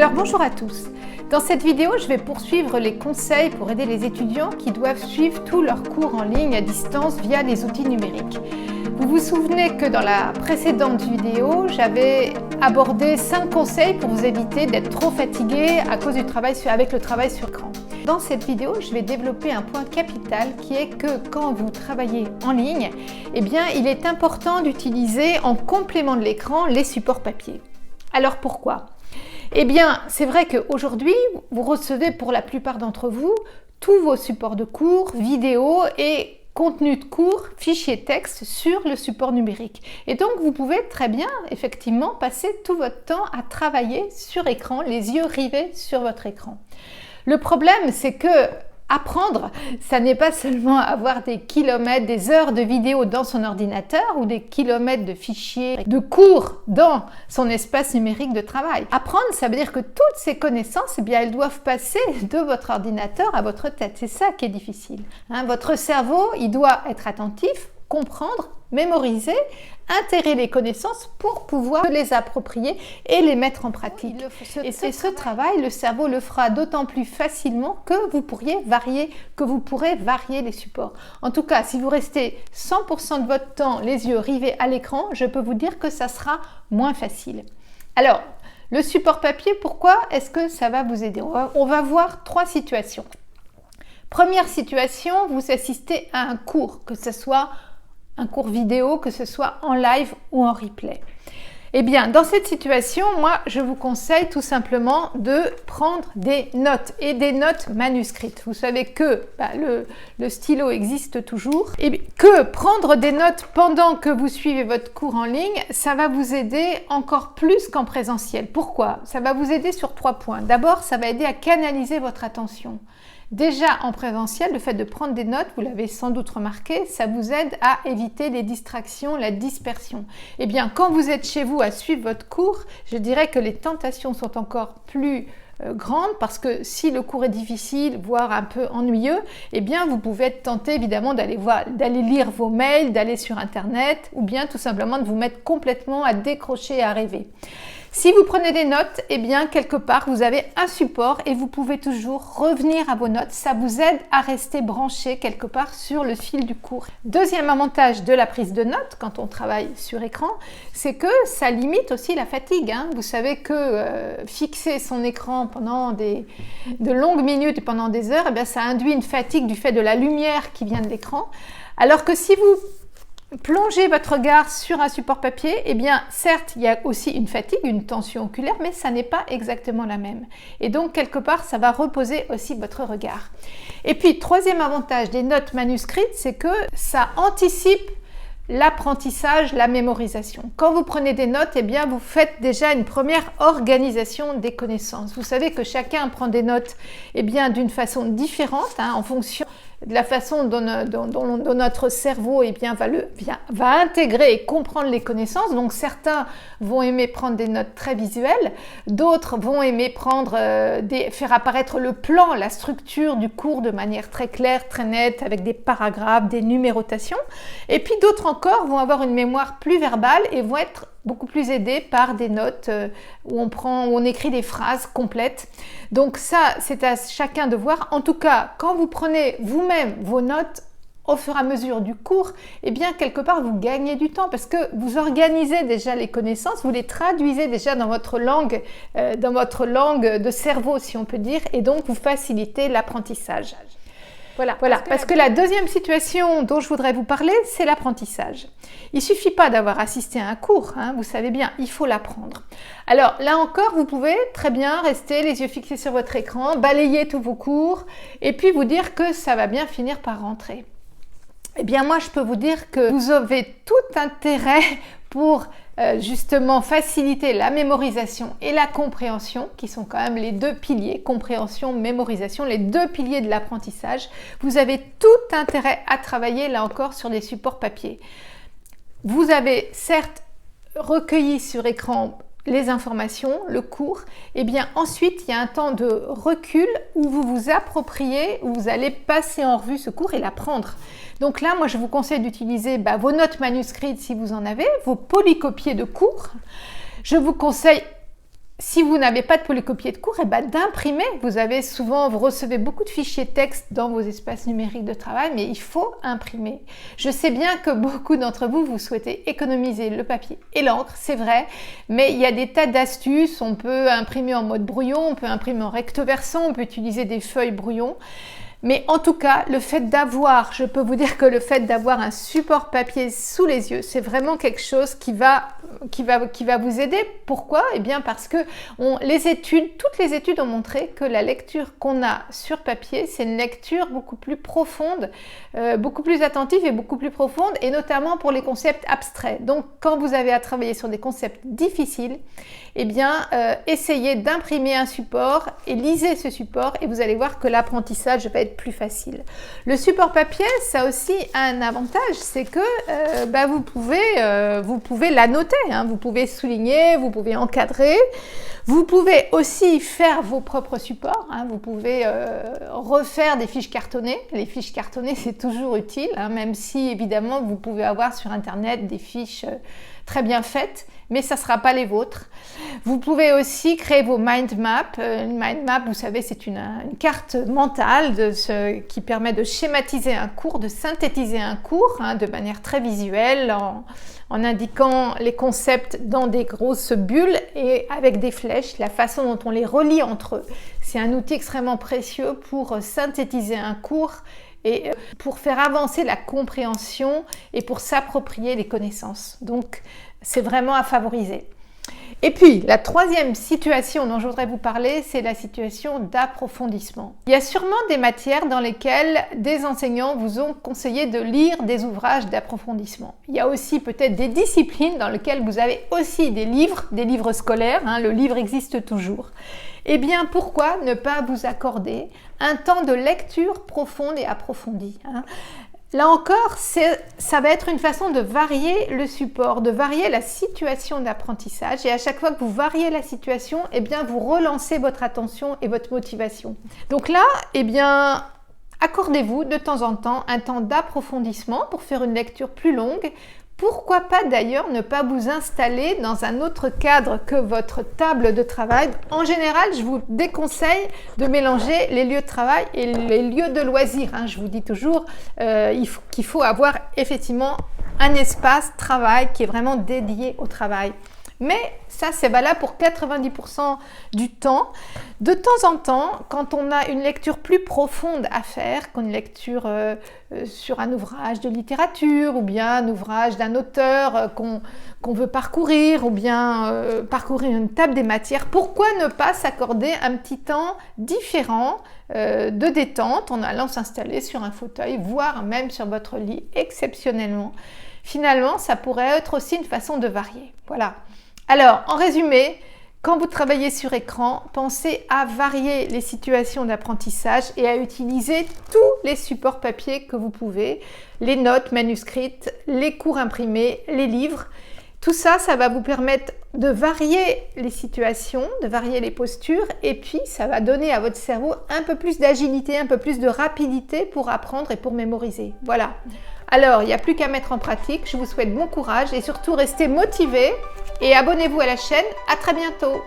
Alors bonjour à tous. Dans cette vidéo, je vais poursuivre les conseils pour aider les étudiants qui doivent suivre tous leurs cours en ligne à distance via les outils numériques. Vous vous souvenez que dans la précédente vidéo, j'avais abordé 5 conseils pour vous éviter d'être trop fatigué à cause du travail avec le travail sur écran. Dans cette vidéo, je vais développer un point capital qui est que quand vous travaillez en ligne, il est important d'utiliser en complément de l'écran les supports papier. Alors pourquoi ? C'est vrai qu'aujourd'hui, vous recevez pour la plupart d'entre vous tous vos supports de cours, vidéos et contenu de cours, fichiers texte sur le support numérique. Et donc, vous pouvez très bien, effectivement, passer tout votre temps à travailler sur écran, les yeux rivés sur votre écran. Le problème, c'est que apprendre, ça n'est pas seulement avoir des kilomètres, des heures de vidéo dans son ordinateur ou des kilomètres de fichiers, de cours dans son espace numérique de travail. Apprendre, ça veut dire que toutes ces connaissances, elles doivent passer de votre ordinateur à votre tête. C'est ça qui est difficile. Votre cerveau, il doit être attentif, comprendre, mémoriser, intégrer les connaissances pour pouvoir les approprier et les mettre en pratique. Et ce travail, le cerveau le fera d'autant plus facilement que vous pourrez varier les supports. En tout cas, si vous restez 100% de votre temps les yeux rivés à l'écran, je peux vous dire que ça sera moins facile. Alors, le support papier, pourquoi est-ce que ça va vous aider ? On va voir 3 situations. Première situation, vous assistez à un cours, que ce soit un cours vidéo, que ce soit en live ou en replay. Dans cette situation, moi, je vous conseille tout simplement de prendre des notes et des notes manuscrites. Vous savez que le stylo existe toujours et que prendre des notes pendant que vous suivez votre cours en ligne, ça va vous aider encore plus qu'en présentiel. Pourquoi ? Ça va vous aider sur 3 points. D'abord, ça va aider à canaliser votre attention. Déjà en présentiel, le fait de prendre des notes, vous l'avez sans doute remarqué, ça vous aide à éviter les distractions, la dispersion. Quand vous êtes chez vous à suivre votre cours, je dirais que les tentations sont encore plus grandes parce que si le cours est difficile, voire un peu ennuyeux, vous pouvez être tenté évidemment d'aller lire vos mails, d'aller sur Internet ou bien tout simplement de vous mettre complètement à décrocher et à rêver. Si vous prenez des notes, quelque part, vous avez un support et vous pouvez toujours revenir à vos notes. Ça vous aide à rester branché quelque part sur le fil du cours. Deuxième avantage de la prise de notes quand on travaille sur écran, c'est que ça limite aussi la fatigue. Vous savez que fixer son écran pendant de longues minutes et pendant des heures, ça induit une fatigue du fait de la lumière qui vient de l'écran. Alors que si vous plongez votre regard sur un support papier, certes, il y a aussi une fatigue, une tension oculaire, mais ça n'est pas exactement la même. Et donc, quelque part, ça va reposer aussi votre regard. Et puis, troisième avantage des notes manuscrites, c'est que ça anticipe l'apprentissage, la mémorisation. Quand vous prenez des notes, vous faites déjà une première organisation des connaissances. Vous savez que chacun prend des notes d'une façon différente, en fonction de la façon dont notre cerveau va intégrer et comprendre les connaissances. Donc certains vont aimer prendre des notes très visuelles, d'autres vont aimer faire apparaître le plan, la structure du cours de manière très claire, très nette, avec des paragraphes, des numérotations. Et puis d'autres encore vont avoir une mémoire plus verbale et vont être beaucoup plus aidés par des notes où on écrit des phrases complètes. Donc ça, c'est à chacun de voir. En tout cas, quand vous prenez vous-même vos notes au fur et à mesure du cours, quelque part, vous gagnez du temps parce que vous organisez déjà les connaissances, vous les traduisez déjà dans votre langue de cerveau, si on peut dire, et donc vous facilitez l'apprentissage. Voilà. Parce que la deuxième situation dont je voudrais vous parler, c'est l'apprentissage. Il ne suffit pas d'avoir assisté à un cours, vous savez bien, il faut l'apprendre. Alors là encore, vous pouvez très bien rester les yeux fixés sur votre écran, balayer tous vos cours et puis vous dire que ça va bien finir par rentrer. Moi, je peux vous dire que vous avez tout intérêt pour justement faciliter la mémorisation et la compréhension, qui sont quand même les 2 piliers, compréhension, mémorisation, les 2 piliers de l'apprentissage. Vous avez tout intérêt à travailler là encore sur des supports papier. Vous avez certes recueilli sur écran les informations, le cours, ensuite il y a un temps de recul où vous vous appropriez, où vous allez passer en revue ce cours et l'apprendre. Donc là, moi je vous conseille d'utiliser vos notes manuscrites si vous en avez, vos polycopiés de cours. Je vous conseille si vous n'avez pas de polycopier de cours, eh ben d'imprimer. Vous recevez beaucoup de fichiers texte dans vos espaces numériques de travail, mais il faut imprimer. Je sais bien que beaucoup d'entre vous, vous souhaitez économiser le papier et l'encre, c'est vrai, mais il y a des tas d'astuces. On peut imprimer en mode brouillon, on peut imprimer en recto verso, on peut utiliser des feuilles brouillon. Mais en tout cas, je peux vous dire que le fait d'avoir un support papier sous les yeux, c'est vraiment quelque chose qui va vous aider. Pourquoi? Eh bien parce que toutes les études ont montré que la lecture qu'on a sur papier, c'est une lecture beaucoup plus profonde, beaucoup plus attentive et beaucoup plus profonde, et notamment pour les concepts abstraits. Donc, quand vous avez à travailler sur des concepts difficiles, eh bien, essayez d'imprimer un support et lisez ce support, et vous allez voir que l'apprentissage va être plus facile. Le support papier, ça aussi a un avantage, c'est que vous pouvez l'annoter, hein, vous pouvez souligner, vous pouvez encadrer, vous pouvez aussi faire vos propres supports, hein, vous pouvez refaire des fiches cartonnées. Les fiches cartonnées, c'est toujours utile, hein, même si évidemment vous pouvez avoir sur internet des fiches très bien faites, mais ça ne sera pas les vôtres. Vous pouvez aussi créer vos mind maps. Une mind map, vous savez, c'est une carte mentale qui permet de schématiser un cours, de synthétiser un cours, hein, de manière très visuelle, en indiquant les concepts dans des grosses bulles et avec des flèches, la façon dont on les relie entre eux. C'est un outil extrêmement précieux pour synthétiser un cours et pour faire avancer la compréhension et pour s'approprier les connaissances. Donc, c'est vraiment à favoriser. Et puis, la troisième situation dont je voudrais vous parler, c'est la situation d'approfondissement. Il y a sûrement des matières dans lesquelles des enseignants vous ont conseillé de lire des ouvrages d'approfondissement. Il y a aussi peut-être des disciplines dans lesquelles vous avez aussi des livres scolaires, hein, le livre existe toujours. Eh bien, pourquoi ne pas vous accorder un temps de lecture profonde et approfondie, hein? Là encore, ça va être une façon de varier le support, de varier la situation d'apprentissage. Et à chaque fois que vous variez la situation, eh bien, vous relancez votre attention et votre motivation. Donc là, eh bien, accordez-vous de temps en temps un temps d'approfondissement pour faire une lecture plus longue. Pourquoi pas d'ailleurs ne pas vous installer dans un autre cadre que votre table de travail. En général, je vous déconseille de mélanger les lieux de travail et les lieux de loisirs, hein. Je vous dis toujours qu'il faut avoir effectivement un espace travail qui est vraiment dédié au travail. Mais ça, c'est valable pour 90% du temps. De temps en temps, quand on a une lecture plus profonde à faire, qu'une lecture sur un ouvrage de littérature ou bien un ouvrage d'un auteur qu'on veut parcourir ou bien parcourir une table des matières, pourquoi ne pas s'accorder un petit temps différent de détente en allant s'installer sur un fauteuil, voire même sur votre lit, exceptionnellement. Finalement, ça pourrait être aussi une façon de varier. Voilà. Alors, en résumé, quand vous travaillez sur écran, pensez à varier les situations d'apprentissage et à utiliser tous les supports papier que vous pouvez, les notes manuscrites, les cours imprimés, les livres. Tout ça, ça va vous permettre de varier les situations, de varier les postures, et puis ça va donner à votre cerveau un peu plus d'agilité, un peu plus de rapidité pour apprendre et pour mémoriser. Voilà. Alors, il n'y a plus qu'à mettre en pratique. Je vous souhaite bon courage et surtout restez motivés et abonnez-vous à la chaîne. À très bientôt.